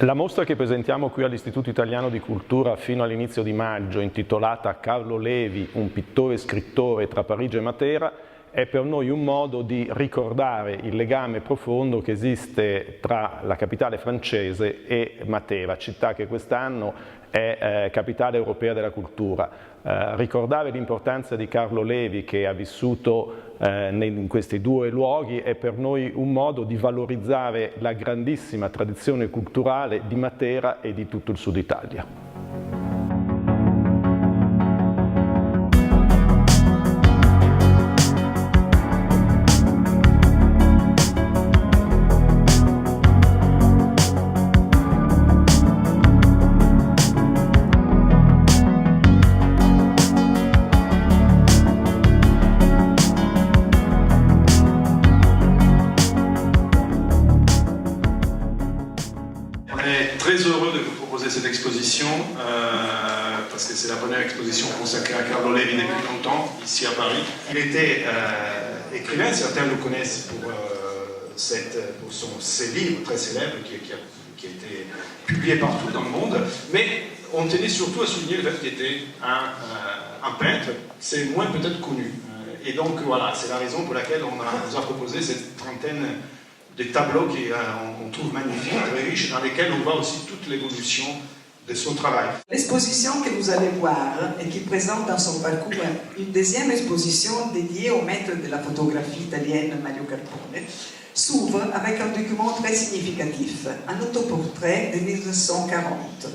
La mostra che presentiamo qui all'Istituto Italiano di Cultura fino all'inizio di maggio, intitolata Carlo Levi, un pittore e scrittore tra Parigi e Matera, è per noi un modo di ricordare il legame profondo che esiste tra la capitale francese e Matera, città che quest'anno è capitale europea della cultura. Ricordare l'importanza di Carlo Levi, che ha vissuto in questi due luoghi, è per noi un modo di valorizzare la grandissima tradizione culturale di Matera e di tutto il Sud Italia. Très heureux de vous proposer cette exposition parce que c'est la première exposition consacrée à Carlo Levi depuis longtemps ici à Paris. Il était écrivain, certains le connaissent pour ses livres très célèbres qui a été publié partout dans le monde, mais on tenait surtout à souligner le fait qu'il était un peintre, c'est moins peut-être connu. Et donc voilà, c'est la raison pour laquelle on nous a proposé cette trentaine des tableaux qu'on trouve magnifiques, très riches, dans lesquels on voit aussi toute l'évolution de son travail. L'exposition que vous allez voir et qui présente dans son parcours une deuxième exposition dédiée au maître de la photographie italienne Mario Carbone s'ouvre avec un document très significatif, un autoportrait de 1940,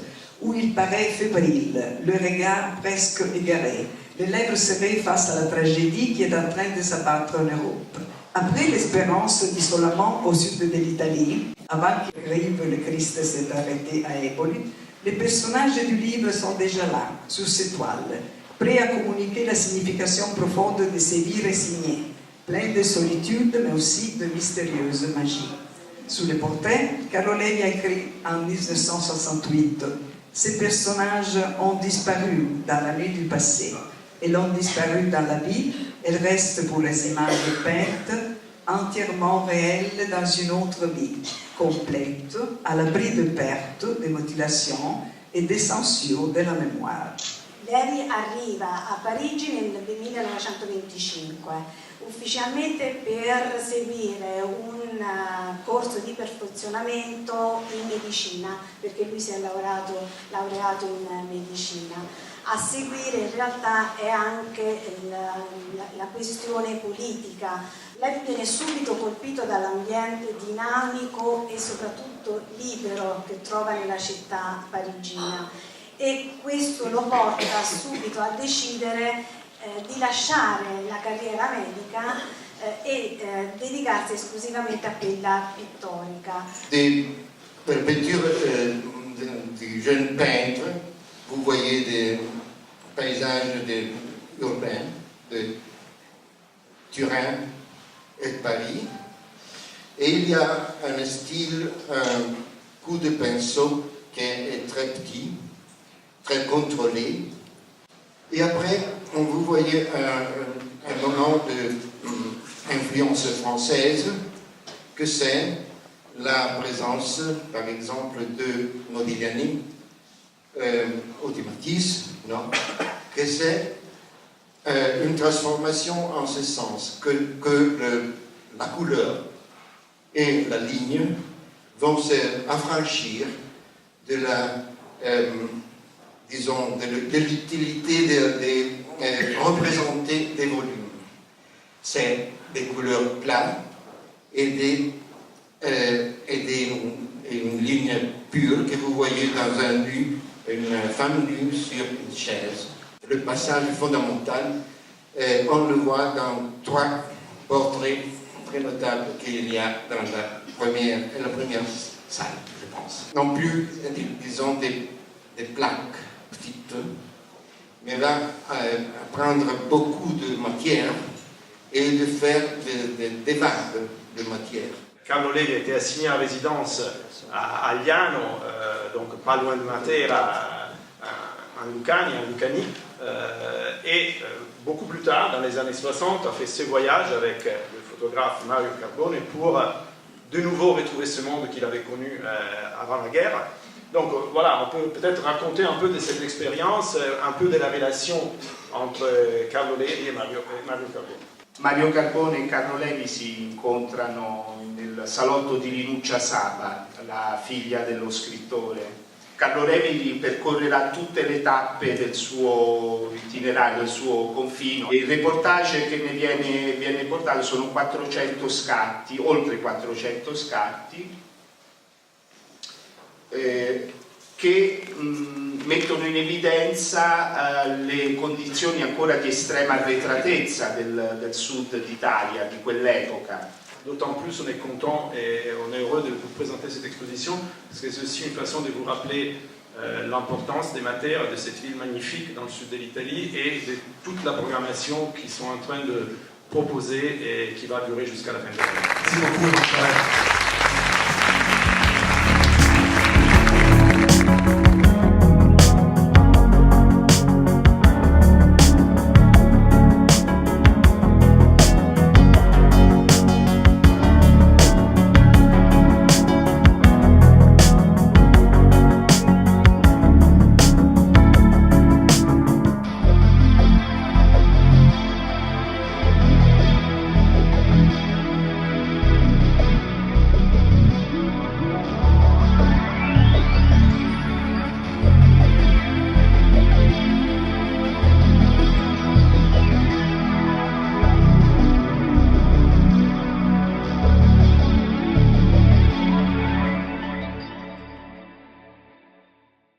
où il paraît fébrile, le regard presque égaré, les lèvres serrées face à la tragédie qui est en train de s'abattre en Europe. Après l'espérance d'isolement au sud de l'Italie, avant qu'arrive le Christ s'est arrêté à Eboli, les personnages du livre sont déjà là, sur ces toiles, prêts à communiquer la signification profonde de ces vies résignées, pleines de solitude mais aussi de mystérieuse magie. Sous le portrait, Carlo Levi a écrit en 1968 « Ces personnages ont disparu dans la nuit du passé. Elles ont disparu dans la vie, elles restent pour les images peintes, entièrement réelles dans une autre vie, complète, à l'abri de pertes, de mutilations et des censures de la mémoire. » Levi arriva a Parigi nel 1925, ufficialmente per seguire un corso di perfezionamento in medicina, perché lui si è laureato in medicina. A seguire in realtà è anche la questione politica. Levi viene subito colpito dall'ambiente dinamico e soprattutto libero che trova nella città parigina, e questo lo porta subito a decidere di lasciare la carriera medica e dedicarsi esclusivamente a quella pittorica. Per peinture di jeunes peintres, vous voyez des paysages urbains de Turin et de Paris, et il y a un style, un coup de pinceau qui est très petit, très contrôlé. Et après, vous voyez un moment d'influence française, que c'est la présence, par exemple, de Modigliani ou de Matisse, non, que c'est une transformation en ce sens, que la couleur et la ligne vont s'affranchir de la, disons, de l'utilité de représenter des volumes. C'est des couleurs plates et une ligne pure que vous voyez dans un nu, une femme nue sur une chaise. Le passage fondamental, on le voit dans trois portraits très notables qu'il y a dans la première salle, je pense. Non plus, disons, des plaques petites, mais va prendre beaucoup de matière et de faire des vagues de matière. Carlo Levi a été assigné à résidence à Agliano, donc pas loin de Matera, en Lucanie, et beaucoup plus tard, dans les années 60, a fait ses voyages avec le photographe Mario Carbone pour de nouveau retrouver ce monde qu'il avait connu avant la guerre. Donc voilà, on peut peut-être raconter un peu de cette expérience, un peu de la relation entre Carlo Levi e Mario Carbone. Mario Carbone e Carlo Levi si incontrano nel salotto di Rinuccia Saba, la figlia dello scrittore. Carlo Levi percorrerà tutte le tappe del suo itinerario, del suo confino. Il reportage che ne viene portato sono 400 scatti, oltre 400 scatti, che mettono in evidenza le condizioni ancora di estrema arretratezza del sud d'Italia di quell'epoca. D'autant plus on est content et on est heureux de vous présenter cette exposition parce que c'est aussi une façon de vous rappeler l'importance des matières de cette ville magnifique dans le sud de l'Italie et de toute la programmation qu'ils sont en train de proposer et qui va durer jusqu'à la fin de l'année. Merci beaucoup.